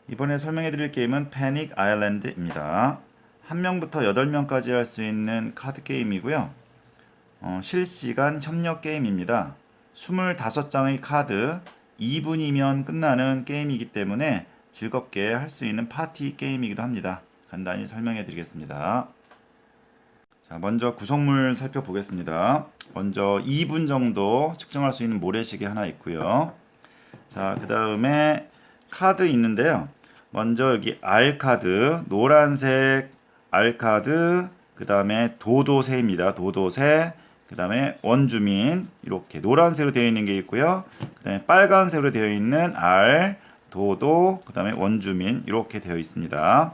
이번에 설명해 드릴 게임은 패닉 아일랜드입니다. 1명부터 8명까지 할 수 있는 카드 게임이고요. 실시간 협력 게임입니다. 25장의 카드, 2분이면 끝나는 게임이기 때문에 즐겁게 할 수 있는 파티 게임이기도 합니다. 간단히 설명해 드리겠습니다. 자, 먼저 구성물 살펴보겠습니다. 먼저 2분 정도 측정할 수 있는 모래시계 하나 있고요. 자, 그 다음에 카드 있는데요. 먼저 여기 R 카드, 노란색 R 카드, 그 다음에 도도새입니다. 도도새, 그 다음에 원주민, 이렇게 노란색으로 되어 있는 게 있고요. 그 다음에 빨간색으로 되어 있는 R, 도도, 그 다음에 원주민, 이렇게 되어 있습니다.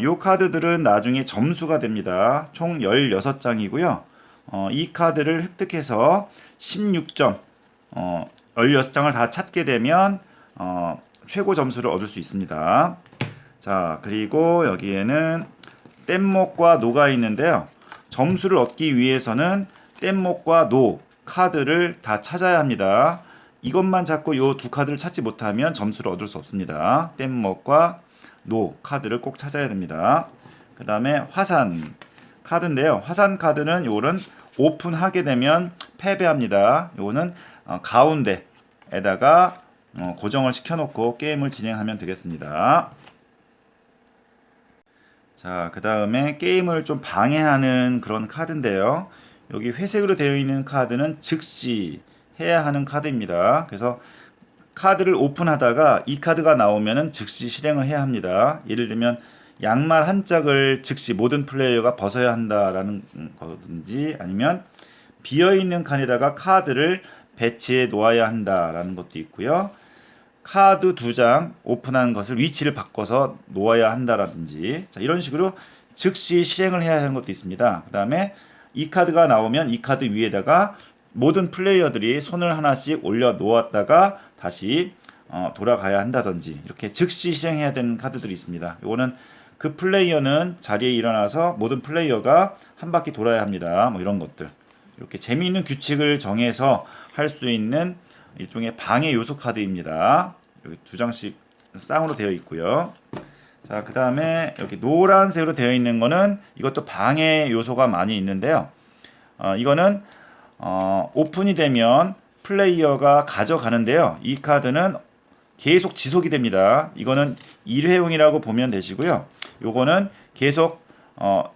이 카드들은 나중에 점수가 됩니다. 총 16장이고요. 이 카드를 획득해서 16점, 16장을 다 찾게 되면 최고 점수를 얻을 수 있습니다. 자, 그리고 여기에는 뗏목과 노가 있는데요. 점수를 얻기 위해서는 뗏목과 노 카드를 다 찾아야 합니다. 이것만 잡고 이 두 카드를 찾지 못하면 점수를 얻을 수 없습니다. 뗏목과 노 카드를 꼭 찾아야 됩니다. 그 다음에 화산 카드인데요. 화산 카드는 요거는 오픈하게 되면 패배합니다. 요거는 가운데에다가 고정을 시켜놓고 게임을 진행하면 되겠습니다. 자, 그 다음에 게임을 좀 방해하는 그런 카드인데요. 여기 회색으로 되어 있는 카드는 즉시 해야 하는 카드입니다. 그래서 카드를 오픈하다가 이 카드가 나오면은 즉시 실행을 해야 합니다. 예를 들면 양말 한 짝을 즉시 모든 플레이어가 벗어야 한다라는 거든지, 아니면 비어있는 칸에다가 카드를 배치해 놓아야 한다라는 것도 있고요. 카드 2장 오픈한 것을 위치를 바꿔서 놓아야 한다라든지, 자, 이런 식으로 즉시 실행을 해야 하는 것도 있습니다. 그 다음에 이 카드가 나오면 이 카드 위에다가 모든 플레이어들이 손을 하나씩 올려 놓았다가 다시 돌아가야 한다든지, 이렇게 즉시 실행해야 되는 카드들이 있습니다. 이거는 그 플레이어는 자리에 일어나서 모든 플레이어가 한 바퀴 돌아야 합니다. 뭐 이런 것들, 이렇게 재미있는 규칙을 정해서 할 수 있는 일종의 방해 요소 카드입니다. 여기 2장씩 쌍으로 되어 있고요. 자, 그 다음에 여기 노란색으로 되어 있는 거는 이것도 방해 요소가 많이 있는데요. 이거는 오픈이 되면 플레이어가 가져가는데요. 이 카드는 계속 지속이 됩니다. 이거는 일회용이라고 보면 되시고요. 요거는 계속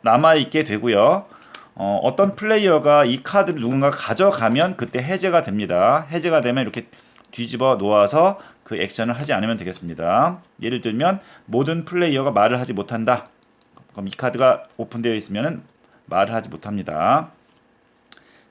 남아있게 되고요. 어떤 플레이어가 이 카드를 누군가 가져가면 그때 해제가 됩니다. 해제가 되면 이렇게 뒤집어 놓아서 그 액션을 하지 않으면 되겠습니다. 예를 들면 모든 플레이어가 말을 하지 못한다. 그럼 이 카드가 오픈되어 있으면 말을 하지 못합니다.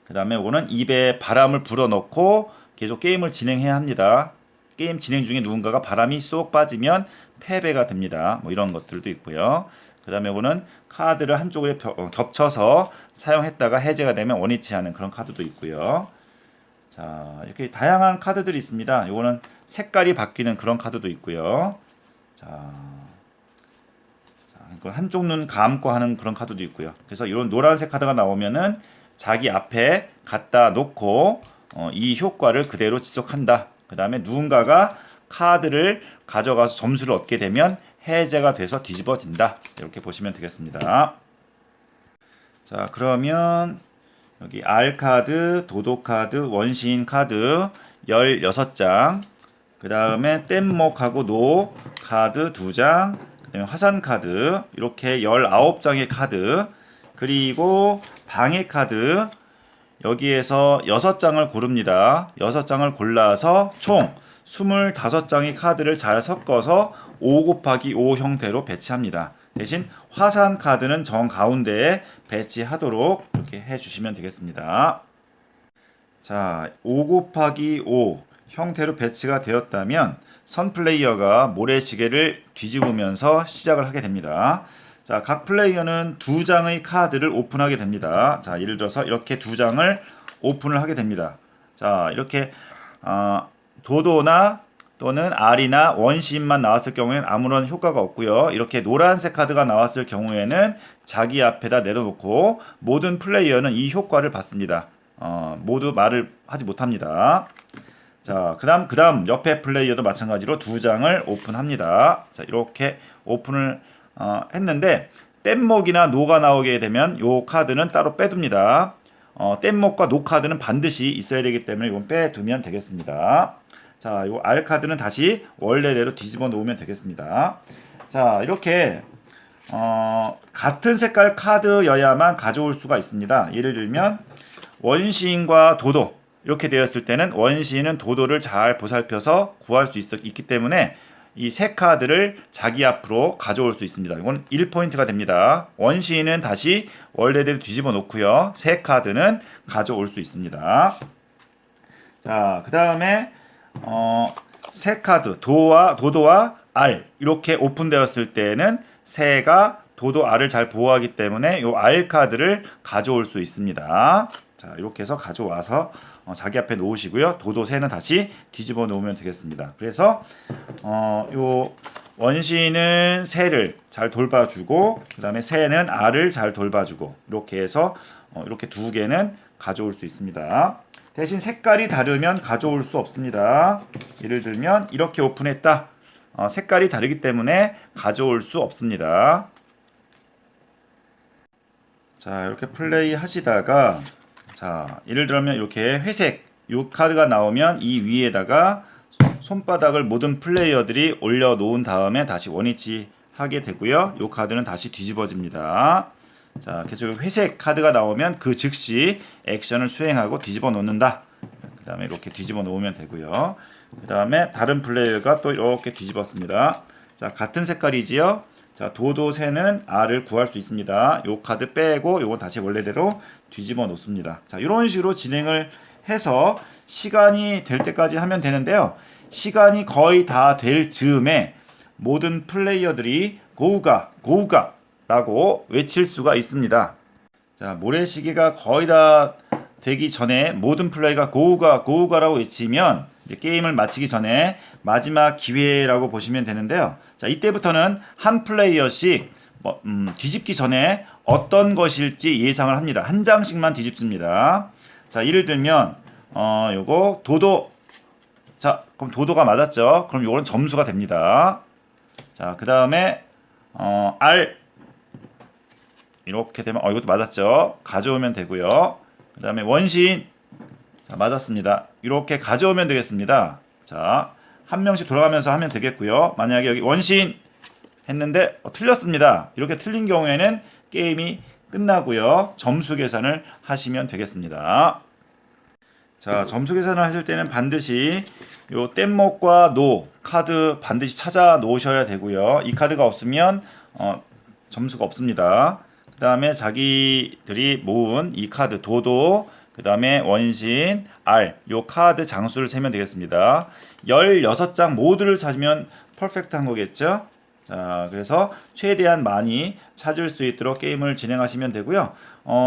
그 다음에 이거는 입에 바람을 불어넣고 계속 게임을 진행해야 합니다. 게임 진행 중에 누군가가 바람이 쏙 빠지면 패배가 됩니다. 뭐 이런 것들도 있고요. 그 다음에 이거는 카드를 한쪽에 겹쳐서 사용했다가 해제가 되면 원위치 하는 그런 카드도 있고요. 자, 이렇게 다양한 카드들이 있습니다. 이거는 색깔이 바뀌는 그런 카드도 있고요. 자, 한쪽 눈 감고 하는 그런 카드도 있고요. 그래서 이런 노란색 카드가 나오면은 자기 앞에 갖다 놓고 이 효과를 그대로 지속한다. 그 다음에 누군가가 카드를 가져가서 점수를 얻게 되면 해제가 돼서 뒤집어진다. 이렇게 보시면 되겠습니다. 자, 그러면 여기 R 카드, 도도 카드, 원시인 카드 16장, 그 다음에 뗏목하고 노 카드 2장, 그 다음에 화산 카드 이렇게 19장의 카드, 그리고 방해 카드 여기에서 6장을 고릅니다. 6장을 골라서 총 25장의 카드를 잘 섞어서 5 곱하기 5 형태로 배치합니다. 대신 화산 카드는 정 가운데에 배치하도록 이렇게 해주시면 되겠습니다. 자, 5 곱하기 5 형태로 배치가 되었다면 선 플레이어가 모래시계를 뒤집으면서 시작을 하게 됩니다. 자, 각 플레이어는 2장의 카드를 오픈하게 됩니다. 자, 예를 들어서 이렇게 2장을 오픈을 하게 됩니다. 자, 이렇게 도도나 또는 R이나 원시인만 나왔을 경우에는 아무런 효과가 없고요. 이렇게 노란색 카드가 나왔을 경우에는 자기 앞에다 내려놓고 모든 플레이어는 이 효과를 받습니다. 모두 말을 하지 못합니다. 자, 그다음 옆에 플레이어도 마찬가지로 두 장을 오픈합니다. 자, 이렇게 오픈을 했는데 뗏목이나 노가 나오게 되면 요 카드는 따로 빼둡니다. 뗏목과 노 카드는 반드시 있어야 되기 때문에 이건 빼두면 되겠습니다. 자, 요 R 카드는 다시 원래대로 뒤집어 놓으면 되겠습니다. 자, 이렇게 같은 색깔 카드여야만 가져올 수가 있습니다. 예를 들면 원시인과 도도 이렇게 되었을 때는 원시인은 도도를 잘 보살펴서 구할 수 있기 때문에 이 세 카드를 자기 앞으로 가져올 수 있습니다. 이건 1포인트가 됩니다. 원시인은 다시 원래대로 뒤집어 놓고요. 세 카드는 가져올 수 있습니다. 자, 그 다음에 세 카드 도도와 R 이렇게 오픈되었을 때는 새가 도도 R을 잘 보호하기 때문에 이 R 카드를 가져올 수 있습니다. 자, 이렇게 해서 가져와서 자기 앞에 놓으시고요. 도도 새는 다시 뒤집어 놓으면 되겠습니다. 그래서 요 원시는 새를 잘 돌봐주고 그 다음에 새는 R을 잘 돌봐주고 이렇게 해서 이렇게 두 개는 가져올 수 있습니다. 대신 색깔이 다르면 가져올 수 없습니다. 예를 들면 이렇게 오픈했다. 색깔이 다르기 때문에 가져올 수 없습니다. 자, 이렇게 플레이 하시다가 자, 예를 들면 이렇게 회색 요 카드가 나오면 이 위에다가 손바닥을 모든 플레이어들이 올려놓은 다음에 다시 원위치 하게 되고요. 요 카드는 다시 뒤집어집니다. 자, 계속 회색 카드가 나오면 그 즉시 액션을 수행하고 뒤집어 놓는다. 그 다음에 이렇게 뒤집어 놓으면 되고요. 그 다음에 다른 플레이어가 또 이렇게 뒤집었습니다. 자, 같은 색깔이지요. 자, 도도새는 R을 구할 수 있습니다. 요 카드 빼고 요건 다시 원래대로 뒤집어 놓습니다. 자, 이런 식으로 진행을 해서 시간이 될 때까지 하면 되는데요. 시간이 거의 다 될 즈음에 모든 플레이어들이 고우가 라고 외칠 수가 있습니다. 자, 모래시계가 거의 다 되기 전에 모든 플레이가 고우가라고 외치면 이제 게임을 마치기 전에 마지막 기회라고 보시면 되는데요. 자, 이때부터는 한 플레이어씩 뒤집기 전에 어떤 것일지 예상을 합니다. 한 장씩만 뒤집습니다. 자, 예를 들면 요거 도도. 자, 그럼 도도가 맞았죠. 그럼 요거는 점수가 됩니다. 자, 그 다음에 R 이렇게 되면 이것도 맞았죠. 가져오면 되고요. 그 다음에 원시인. 자, 맞았습니다. 이렇게 가져오면 되겠습니다. 자, 한 명씩 돌아가면서 하면 되겠고요. 만약에 여기 원시인 했는데 틀렸습니다. 이렇게 틀린 경우에는 게임이 끝나고요. 점수 계산을 하시면 되겠습니다. 자, 점수 계산을 하실 때는 반드시 요 뗏목과 노 카드 반드시 찾아 놓으셔야 되고요. 이 카드가 없으면 점수가 없습니다. 그 다음에 자기들이 모은 이 카드 도도, 그 다음에 원신, R 요 카드 장수를 세면 되겠습니다. 16장 모두를 찾으면 퍼펙트한 거겠죠. 자, 그래서 최대한 많이 찾을 수 있도록 게임을 진행하시면 되고요.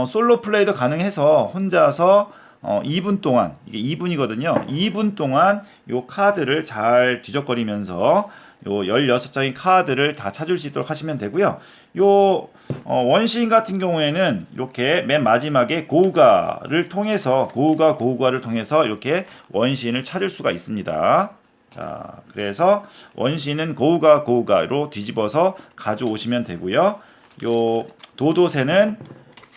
솔로 플레이도 가능해서 혼자서 2분 동안, 이게 2분이거든요. 2분 동안 요 카드를 잘 뒤적거리면서 요 16장의 카드를 다 찾을 수 있도록 하시면 되고요. 요 원시인 같은 경우에는 이렇게 맨 마지막에 고우가를 통해서 고우가를 통해서 이렇게 원시인을 찾을 수가 있습니다. 자, 그래서 원시인은 고우가로 뒤집어서 가져오시면 되고요. 요 도도새는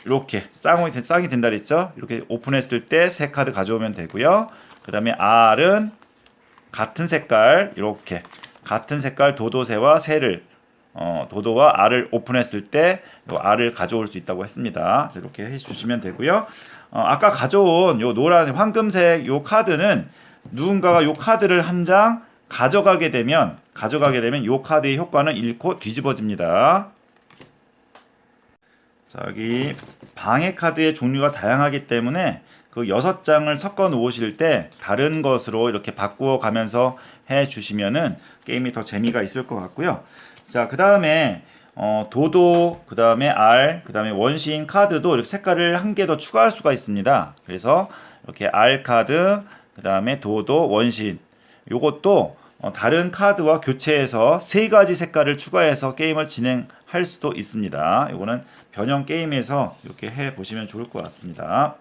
이렇게 쌍이 된다 그랬죠. 이렇게 오픈했을 때 세 카드 가져오면 되고요. 그 다음에 R은 같은 색깔 이렇게 같은 색깔 도도새와 새를 도도와 R을 오픈했을 때 요 R을 가져올 수 있다고 했습니다. 이렇게 해주시면 되고요. 아까 가져온 요 노란 황금색 요 카드는 누군가가 요 카드를 한 장 가져가게 되면 요 카드의 효과는 잃고 뒤집어집니다. 자, 여기 방해 카드의 종류가 다양하기 때문에 그 6장을 섞어 놓으실 때 다른 것으로 이렇게 바꾸어 가면서 해 주시면은 게임이 더 재미가 있을 것 같고요. 자, 그 다음에 도도, 그 다음에 R, 그 다음에 원시인 카드도 이렇게 색깔을 한 개 더 추가할 수가 있습니다. 그래서 이렇게 R 카드, 그 다음에 도도, 원시인 요것도 다른 카드와 교체해서 3가지 색깔을 추가해서 게임을 진행할 수도 있습니다. 이거는 변형 게임에서 이렇게 해 보시면 좋을 것 같습니다.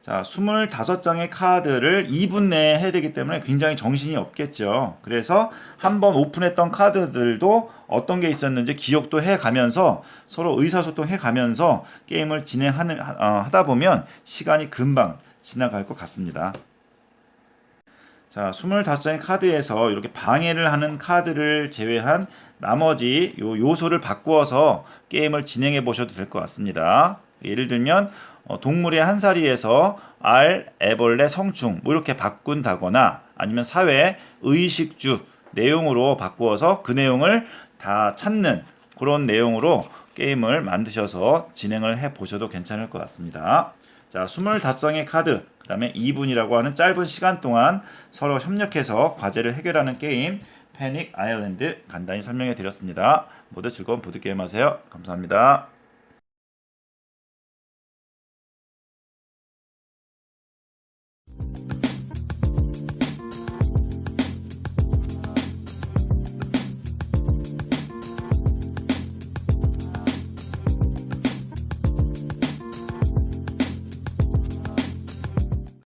자, 25장의 카드를 2분 내에 해야 되기 때문에 굉장히 정신이 없겠죠. 그래서 한번 오픈했던 카드들도 어떤 게 있었는지 기억도 해가면서 서로 의사소통 해가면서 게임을 하다 보면 시간이 금방 지나갈 것 같습니다. 자, 25장의 카드에서 이렇게 방해를 하는 카드를 제외한 나머지 요소를 바꾸어서 게임을 진행해 보셔도 될 것 같습니다. 예를 들면 동물의 한사리에서 알, 애벌레, 성충 뭐 이렇게 바꾼다거나 아니면 사회, 의식주 내용으로 바꾸어서 그 내용을 다 찾는 그런 내용으로 게임을 만드셔서 진행을 해 보셔도 괜찮을 것 같습니다. 자, 25장의 카드, 그 다음에 2분이라고 하는 짧은 시간 동안 서로 협력해서 과제를 해결하는 게임 패닉 아일랜드 간단히 설명해 드렸습니다. 모두 즐거운 보드게임 하세요. 감사합니다.